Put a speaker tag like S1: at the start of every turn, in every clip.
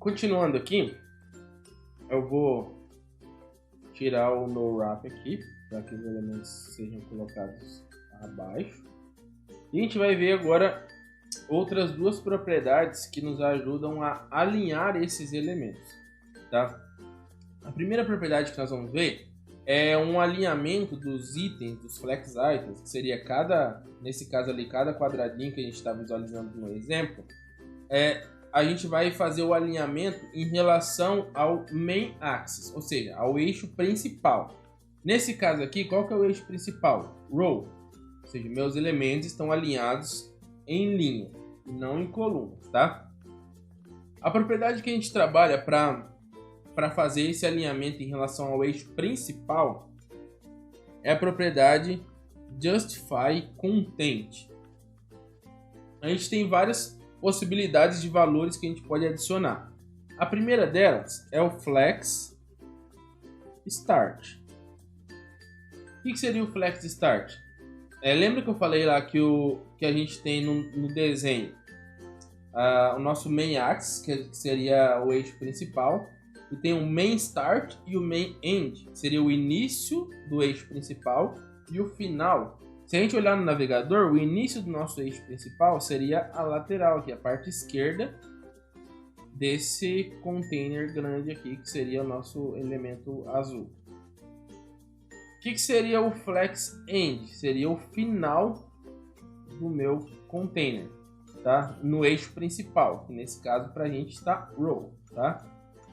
S1: Continuando aqui, eu vou tirar o no wrap aqui, para que os elementos sejam colocados abaixo. E a gente vai ver agora outras duas propriedades que nos ajudam a alinhar esses elementos, tá? A primeira propriedade que nós vamos ver é um alinhamento dos itens, dos flex items, que seria nesse caso ali, cada quadradinho que a gente está visualizando no exemplo, a gente vai fazer o alinhamento em relação ao main axis, ou seja, ao eixo principal. Nesse caso aqui, qual que é o eixo principal? Row, ou seja, meus elementos estão alinhados em linha, e não em colunas, tá? A propriedade que a gente trabalha para fazer esse alinhamento em relação ao eixo principal é a propriedade Justify Content. A gente tem várias possibilidades de valores que a gente pode adicionar. A primeira delas é o Flex Start. O que seria o Flex Start? Lembra que eu falei lá que a gente tem no desenho o nosso Main Axis, que seria o eixo principal, e tem o Main Start e o Main End, que seria o início do eixo principal e o final. Se a gente olhar no navegador, o início do nosso eixo principal seria a lateral, que é a parte esquerda desse container grande aqui, que seria o nosso elemento azul. O que seria o Flex End? Seria o final do meu container, tá? No eixo principal, que nesse caso para a gente está row, tá?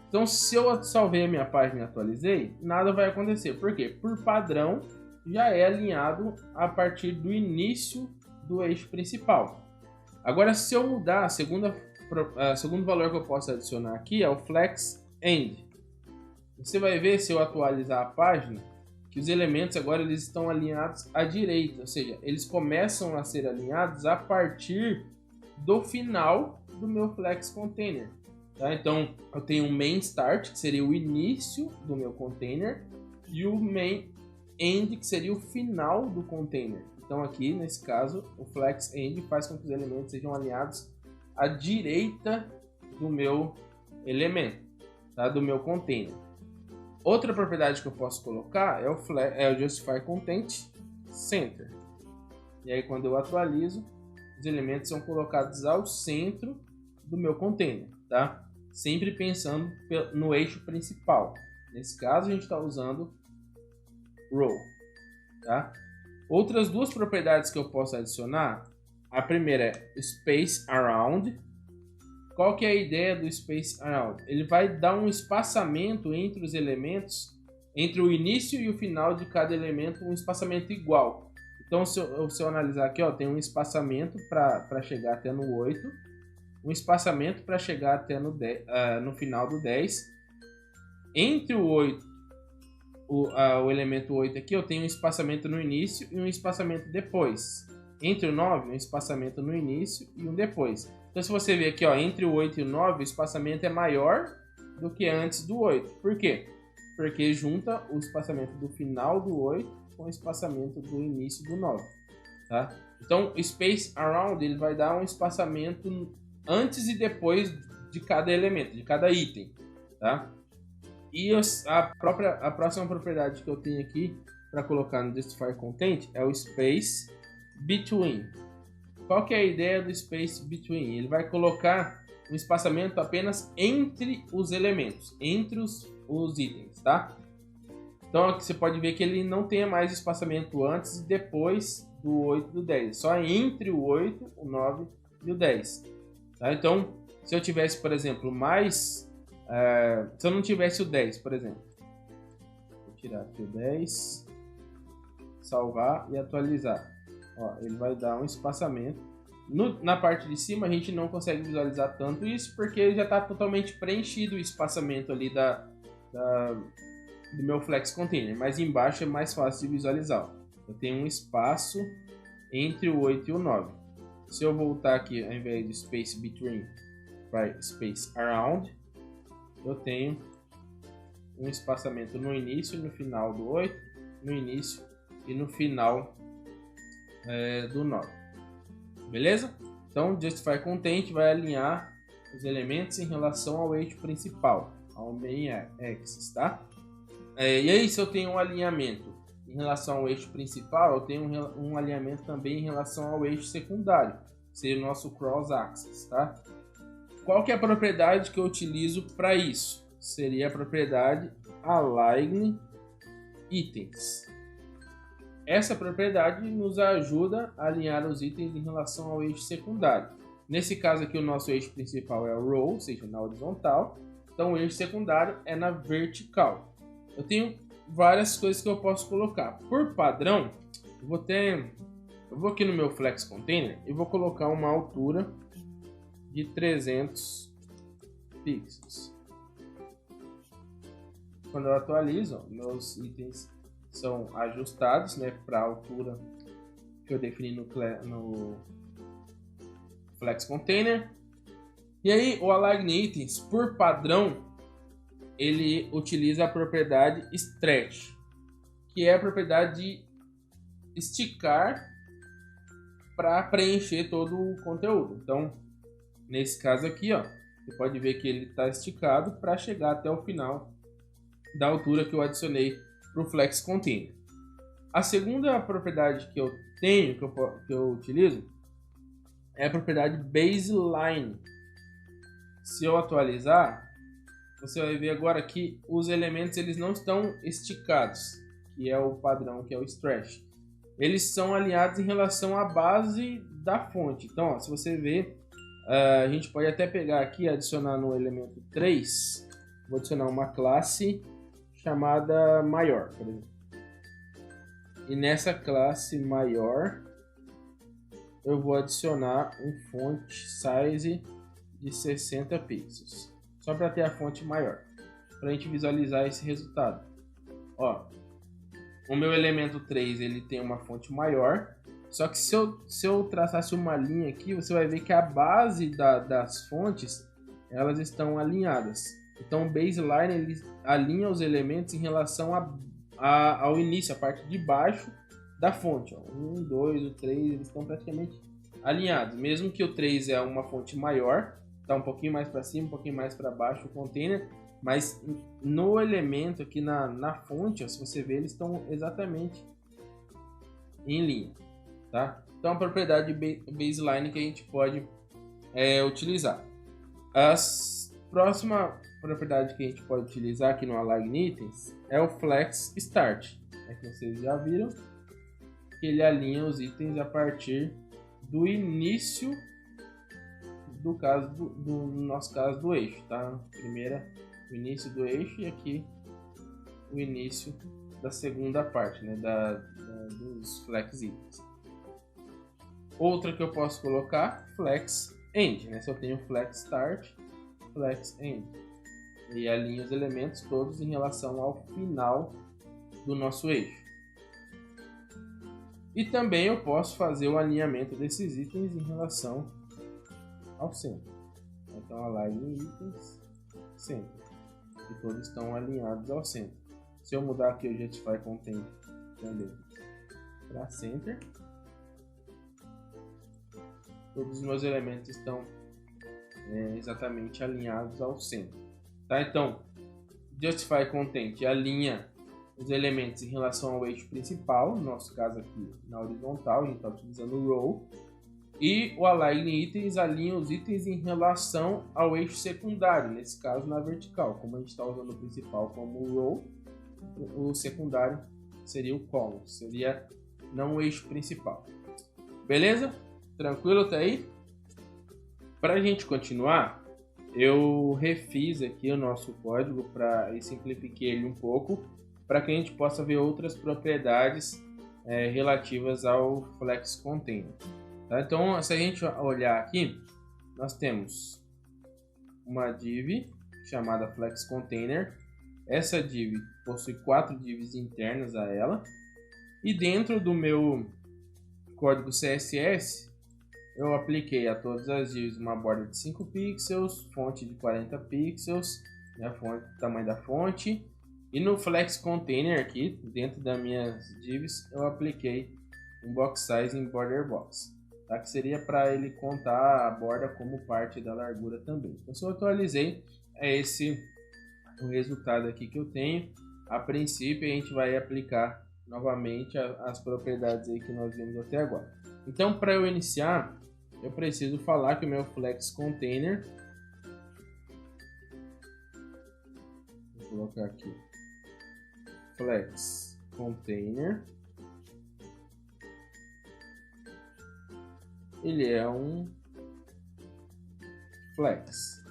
S1: Então, se eu salvei a minha página e atualizei, nada vai acontecer. Por quê? Por padrão, já é alinhado a partir do início do eixo principal. Agora, se eu mudar, segundo valor que eu posso adicionar aqui é o Flex End. Você vai ver, se eu atualizar a página, que os elementos agora eles estão alinhados à direita. Ou seja, eles começam a ser alinhados a partir do final do meu Flex Container. Tá? Então, eu tenho o Main Start, que seria o início do meu container, e o Main End, que seria o final do container. Então, aqui, nesse caso, o Flex End faz com que os elementos sejam alinhados à direita do meu elemento, tá? Do meu container. Outra propriedade que eu posso colocar é o Justify Content Center. E aí, quando eu atualizo, os elementos são colocados ao centro do meu container, tá? Sempre pensando no eixo principal. Nesse caso, a gente está usando row, tá? Outras duas propriedades que eu posso adicionar, a primeira é Space Around. Qual que é a ideia do Space Around? Ele vai dar um espaçamento entre os elementos, entre o início e o final de cada elemento, um espaçamento igual. Então, se eu analisar aqui, ó, tem um espaçamento para chegar até no 8, um espaçamento para chegar até no final do 10. Entre o 8, o elemento 8 aqui, eu tenho um espaçamento no início e um espaçamento depois. Entre o 9, um espaçamento no início e um depois. Então, se você ver aqui, ó, entre o 8 e o 9, o espaçamento é maior do que antes do 8. Por quê? Porque junta o espaçamento do final do 8 com o espaçamento do início do 9. Tá? Então, o Space Around ele vai dar um espaçamento antes e depois de cada elemento, de cada item. Tá? E a próxima propriedade que eu tenho aqui para colocar no Justify Content é o Space Between. Qual que é a ideia do Space Between? Ele vai colocar um espaçamento apenas entre os elementos, entre os itens, tá? Então aqui você pode ver que ele não tem mais espaçamento antes e depois do 8 e do 10, só entre o 8, o 9 e o 10. Tá? Então, se eu tivesse, por exemplo, se eu não tivesse o 10, por exemplo, vou tirar aqui o 10, salvar e atualizar. Ó, ele vai dar um espaçamento. Na parte de cima a gente não consegue visualizar tanto isso porque já está totalmente preenchido o espaçamento ali do meu Flex Container, mas embaixo é mais fácil de visualizar. Eu tenho um espaço entre o 8 e o 9. Se eu voltar aqui, ao invés de Space Between para Space Around, eu tenho um espaçamento no início e no final do 8, no início e no final do 9. Beleza? Então, Justify Content vai alinhar os elementos em relação ao eixo principal, ao main axis, tá? E aí, se eu tenho um alinhamento em relação ao eixo principal, eu tenho um alinhamento também em relação ao eixo secundário, que seria o nosso cross axis, tá? Qual que é a propriedade que eu utilizo para isso? Seria a propriedade align items. Essa propriedade nos ajuda a alinhar os itens em relação ao eixo secundário. Nesse caso aqui, o nosso eixo principal é o row, ou seja, na horizontal. Então, o eixo secundário é na vertical. Eu tenho várias coisas que eu posso colocar. Por padrão, eu vou aqui no meu Flex Container e vou colocar uma altura de 300 pixels. Quando eu atualizo, meus itens são ajustados, né, para a altura que eu defini no Flex Container. E aí, o Align Items, por padrão, ele utiliza a propriedade Stretch, que é a propriedade de esticar para preencher todo o conteúdo. Então, nesse caso aqui, ó, você pode ver que ele está esticado para chegar até o final da altura que eu adicionei para o Flex Container. A segunda propriedade que eu tenho, que eu utilizo, é a propriedade Baseline. Se eu atualizar, você vai ver agora que os elementos eles não estão esticados, que é o padrão, que é o stretch. Eles são alinhados em relação à base da fonte. Então, ó, se você ver, a gente pode até pegar aqui e adicionar no elemento 3, vou adicionar uma classe chamada maior, por exemplo. E nessa classe maior, eu vou adicionar um font size de 60 pixels. Só para ter a fonte maior, para a gente visualizar esse resultado. Ó, o meu elemento 3 ele tem uma fonte maior, só que se eu traçasse uma linha aqui, você vai ver que a base das fontes elas estão alinhadas. Então o baseline ele alinha os elementos em relação ao início, a parte de baixo da fonte. Ó. 1, 2, o 3, eles estão praticamente alinhados. Mesmo que o 3 é uma fonte maior, está um pouquinho mais para cima, um pouquinho mais para baixo o container, mas no elemento aqui na fonte, ó, se você ver, eles estão exatamente em linha, tá? Então a propriedade baseline que a gente pode utilizar. A próxima propriedade que a gente pode utilizar aqui no Align Items é o Flex Start. É que vocês já viram que ele alinha os itens a partir do início no nosso caso do eixo, tá? Primeira, o início do eixo e aqui o início da segunda parte, né? Dos Flex Itens. Outra que eu posso colocar, Flex End, né? Se eu tenho Flex Start, Flex End. E alinha os elementos todos em relação ao final do nosso eixo. E também eu posso fazer o alinhamento desses itens em relação ao centro. Então, Align Items, Centro. E todos estão alinhados ao centro. Se eu mudar aqui o Justify Content também para Center, todos os meus elementos estão exatamente alinhados ao centro. Tá? Então, Justify Content alinha os elementos em relação ao eixo principal, no nosso caso aqui na horizontal, a gente está utilizando o row. E o Align Items alinha os itens em relação ao eixo secundário, nesse caso na vertical. Como a gente está usando o principal como o row, o secundário seria o column, seria não o eixo principal. Beleza? Tranquilo até aí? Para a gente continuar, eu refiz aqui o nosso código e simplifiquei ele um pouco, para que a gente possa ver outras propriedades relativas ao Flex Container. Tá? Então, se a gente olhar aqui, nós temos uma div chamada Flex Container. Essa div possui 4 divs internas a ela. E dentro do meu código CSS, eu apliquei a todas as divs uma borda de 5 pixels, fonte de 40 pixels, né, tamanho da fonte. E no Flex Container aqui, dentro das minhas divs, eu apliquei um box size em border box. tá? Que seria para ele contar a borda como parte da largura também. Então, se eu atualizei, é esse o resultado aqui que eu tenho. A princípio, a gente vai aplicar novamente as propriedades aí que nós vimos até agora. Então, para eu iniciar, eu preciso falar que o meu Flex Container, vou colocar aqui, Flex Container, ele é um Flex.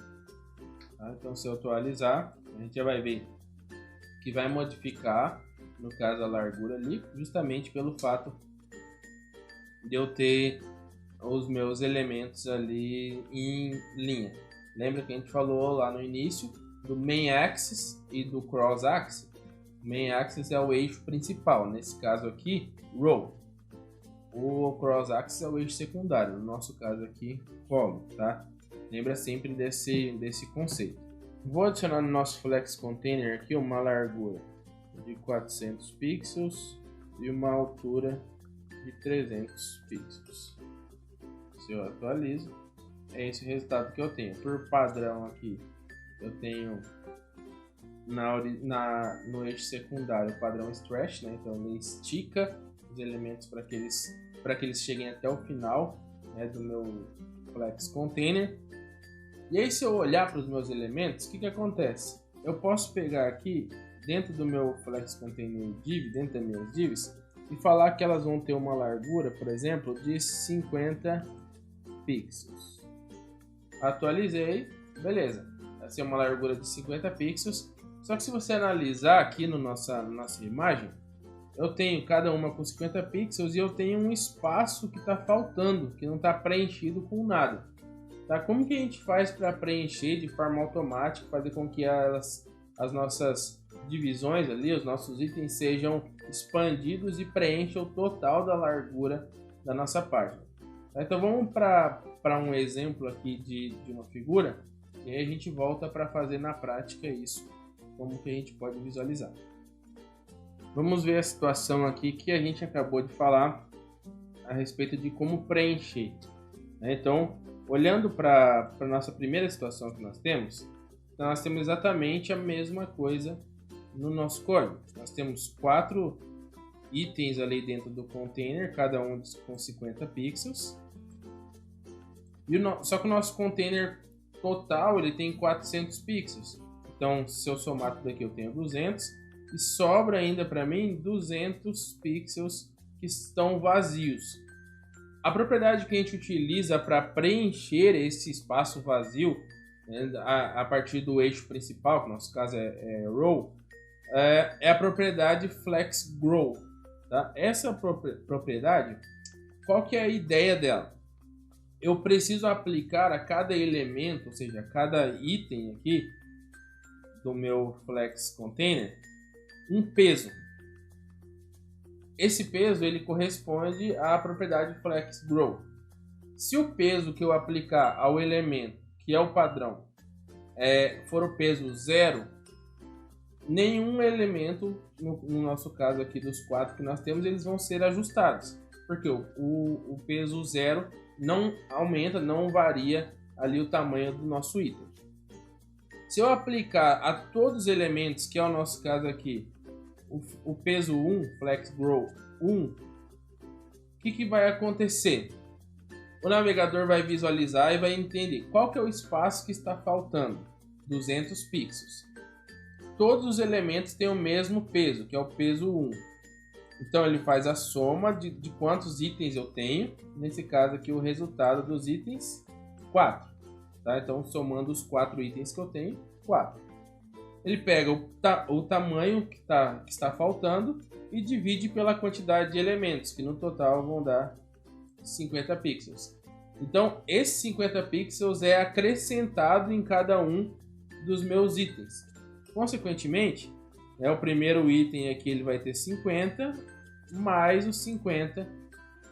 S1: Tá? Então, se eu atualizar, a gente já vai ver que vai modificar, no caso, a largura ali, justamente pelo fato de eu ter os meus elementos ali em linha. Lembra que a gente falou lá no início do Main Axis e do Cross Axis? O Main Axis é o eixo principal, nesse caso aqui, Row. O Cross Axis é o eixo secundário, no nosso caso aqui, Column, tá? Lembra sempre desse conceito. Vou adicionar no nosso Flex Container aqui uma largura de 400 pixels e uma altura de 300 pixels. Se eu atualizo, é esse o resultado que eu tenho. Por padrão aqui, eu tenho no eixo secundário o padrão stretch, né? Então ele estica os elementos para que eles cheguem até o final, né, do meu Flex Container. E aí, se eu olhar para os meus elementos, o que acontece? Eu posso pegar aqui, dentro do meu Flex Container Div, dentro das minhas divs, e falar que elas vão ter uma largura, por exemplo, de 50 pixels. Atualizei, beleza. Essa é uma largura de 50 pixels. Só que se você analisar aqui no nossa imagem, eu tenho cada uma com 50 pixels e eu tenho um espaço que está faltando, que não está preenchido com nada. Tá? Como que a gente faz para preencher de forma automática, fazer com que as nossas divisões ali, os nossos itens sejam expandidos e preencham o total da largura da nossa página? Então vamos para um exemplo aqui de uma figura e aí a gente volta para fazer na prática isso, como que a gente pode visualizar. Vamos ver a situação aqui que a gente acabou de falar a respeito de como preencher. Então, olhando para a nossa primeira situação que nós temos exatamente a mesma coisa no nosso código. Nós temos 4 itens ali dentro do container, cada um com 50 pixels. Só que o nosso container total ele tem 400 pixels. Então, se eu somar tudo aqui, eu tenho 200. E sobra ainda para mim 200 pixels que estão vazios. A propriedade que a gente utiliza para preencher esse espaço vazio, né, a partir do eixo principal, que no nosso caso é Row, é a propriedade FlexGrow. Tá? Essa propriedade, qual que é a ideia dela? Eu preciso aplicar a cada elemento, ou seja, a cada item aqui do meu Flex Container, um peso. Esse peso ele corresponde à propriedade FlexGrow. Se o peso que eu aplicar ao elemento, que é o padrão, for o peso 0, nenhum elemento, no nosso caso aqui dos 4 que nós temos, eles vão ser ajustados. Porque o peso 0 não aumenta, não varia ali o tamanho do nosso item. Se eu aplicar a todos os elementos, que é o nosso caso aqui, o peso 1, FlexGrow 1, o que vai acontecer? O navegador vai visualizar e vai entender qual que é o espaço que está faltando, 200 pixels. Todos os elementos têm o mesmo peso, que é o peso 1. Então ele faz a soma de quantos itens eu tenho, nesse caso aqui o resultado dos itens, 4. Tá? Então somando os 4 itens que eu tenho, 4. Ele pega o tamanho que está faltando e divide pela quantidade de elementos, que no total vão dar 50 pixels. Então, esses 50 pixels é acrescentado em cada um dos meus itens. Consequentemente, o primeiro item aqui ele vai ter 50, mais os 50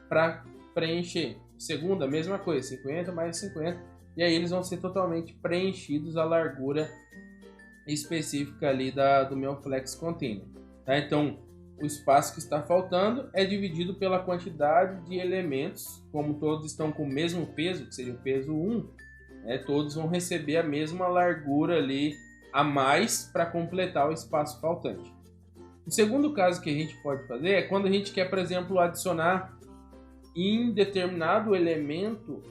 S1: para preencher. O segundo, a mesma coisa, 50 mais 50. E aí eles vão ser totalmente preenchidos a largura específica ali do meu Flex Container. Tá? Então, o espaço que está faltando é dividido pela quantidade de elementos. Como todos estão com o mesmo peso, que seria o peso 1, todos vão receber a mesma largura ali a mais para completar o espaço faltante. O segundo caso que a gente pode fazer é quando a gente quer, por exemplo, adicionar em determinado elemento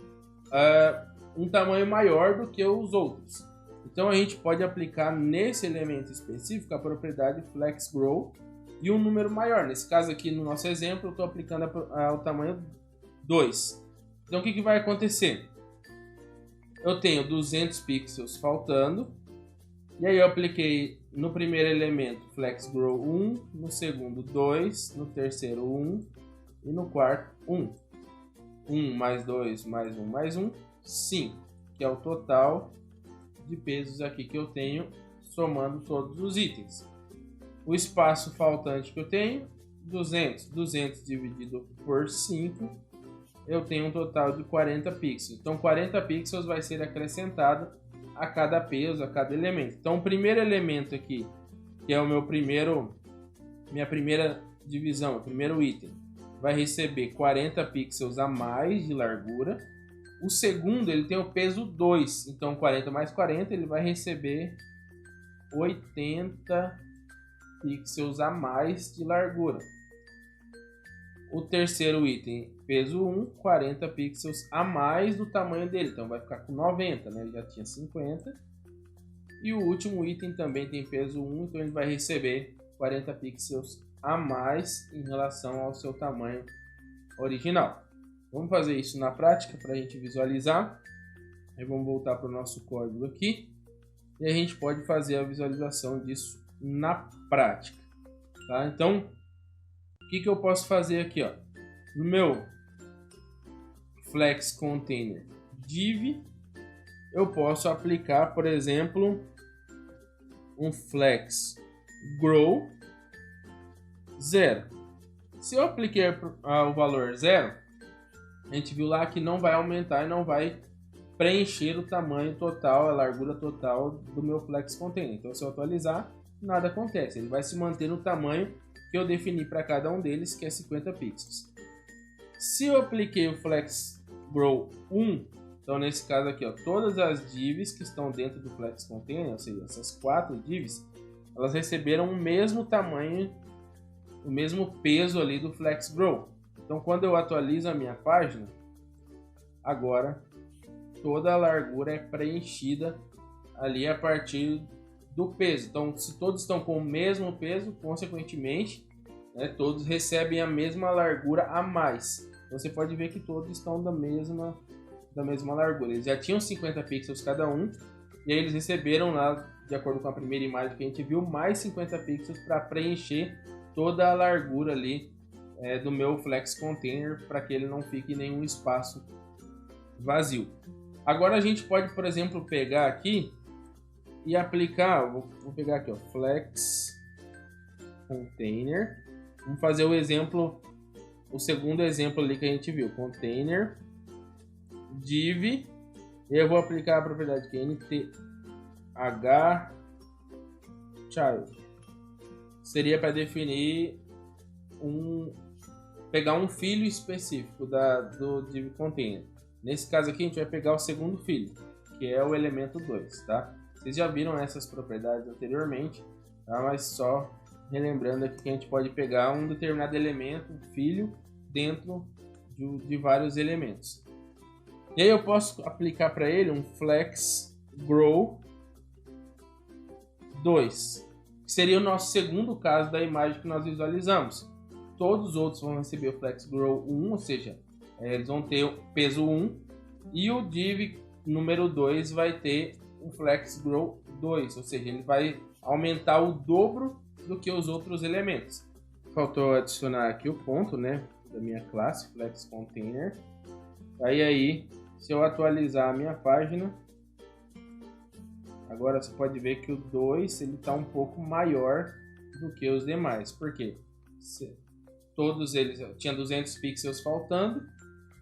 S1: um tamanho maior do que os outros. Então a gente pode aplicar nesse elemento específico a propriedade FlexGrow e um número maior. Nesse caso aqui, no nosso exemplo, eu estou aplicando o tamanho 2. Então o que vai acontecer? Eu tenho 200 pixels faltando, e aí eu apliquei no primeiro elemento FlexGrow 1, no segundo 2, no terceiro 1 e no quarto 1. 1 mais 2 mais 1 mais 1, 5, que é o total de pesos aqui que eu tenho somando todos os itens. O espaço faltante que eu tenho, 200. 200 dividido por 5, eu tenho um total de 40 pixels. Então 40 pixels vai ser acrescentado a cada peso, a cada elemento. Então o primeiro elemento aqui, que é o minha primeira divisão, o primeiro item, vai receber 40 pixels a mais de largura. O segundo, ele tem o peso 2, então 40 mais 40, ele vai receber 80 pixels a mais de largura. O terceiro item, peso 1, 40 pixels a mais do tamanho dele, então vai ficar com 90, né? Ele já tinha 50. E o último item também tem peso 1, então ele vai receber 40 pixels a mais em relação ao seu tamanho original. Vamos fazer isso na prática para a gente visualizar. Aí vamos voltar para o nosso código aqui e a gente pode fazer a visualização disso na prática, tá? Então, o que eu posso fazer aqui, ó? No meu Flex Container Div, eu posso aplicar, por exemplo, um Flex Grow 0. Se eu apliquei o valor 0, a gente viu lá que não vai aumentar e não vai preencher o tamanho total, a largura total do meu Flex Container. Então, se eu atualizar, nada acontece. Ele vai se manter no tamanho que eu defini para cada um deles, que é 50 pixels. Se eu apliquei o Flex Grow 1, então nesse caso aqui, ó, todas as divs que estão dentro do Flex Container, ou seja, essas 4 divs, elas receberam o mesmo tamanho, o mesmo peso ali do Flex Grow. Então quando eu atualizo a minha página, agora toda a largura é preenchida ali a partir do peso. Então se todos estão com o mesmo peso, consequentemente, né, todos recebem a mesma largura a mais. Então, você pode ver que todos estão da mesma largura. Eles já tinham 50 pixels cada um, e aí eles receberam lá, de acordo com a primeira imagem que a gente viu, mais 50 pixels para preencher toda a largura ali do meu Flex Container, para que ele não fique nenhum espaço vazio. Agora a gente pode, por exemplo, pegar aqui e aplicar, vou pegar aqui, ó, Flex Container. Vamos fazer o segundo exemplo ali que a gente viu, Container Div, e eu vou aplicar a propriedade que é nthChild. Seria para definir pegar um filho específico do Div Container. Nesse caso aqui a gente vai pegar o segundo filho, que é o elemento 2, tá? Vocês já viram essas propriedades anteriormente, tá? Mas só relembrando aqui que a gente pode pegar um determinado elemento, um filho, dentro de vários elementos. E aí eu posso aplicar para ele um Flex Grow 2, que seria o nosso segundo caso da imagem que nós visualizamos. Todos os outros vão receber o Flex Grow 1, ou seja, eles vão ter o peso 1, e o div número 2 vai ter um Flex Grow 2, ou seja, ele vai aumentar o dobro do que os outros elementos. Faltou adicionar aqui o ponto, né, da minha classe Flex Container. Aí, se eu atualizar a minha página, agora você pode ver que o 2 ele está um pouco maior do que os demais. Por quê? Todos eles tinham 200 pixels faltando,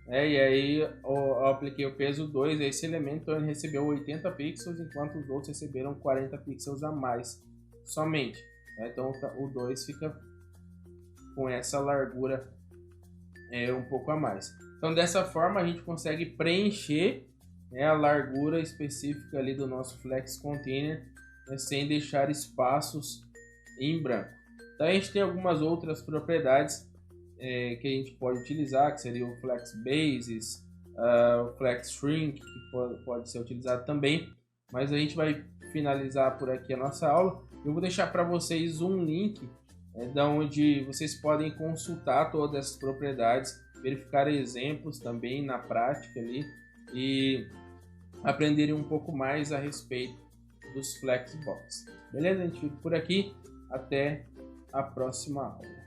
S1: e aí eu apliquei o peso 2 a esse elemento, então ele recebeu 80 pixels, enquanto os outros receberam 40 pixels a mais somente. Então o 2 fica com essa largura um pouco a mais. Então dessa forma a gente consegue preencher, né, a largura específica ali do nosso Flex Container, né, sem deixar espaços em branco. Então a gente tem algumas outras propriedades que a gente pode utilizar, que seria o Flex Bases, o Flex Shrink, que pode ser utilizado também, mas a gente vai finalizar por aqui a nossa aula. Eu vou deixar para vocês um link da onde vocês podem consultar todas essas propriedades, verificar exemplos também na prática ali e aprenderem um pouco mais a respeito dos Flexbox. Beleza? A gente fica por aqui. Até a próxima aula.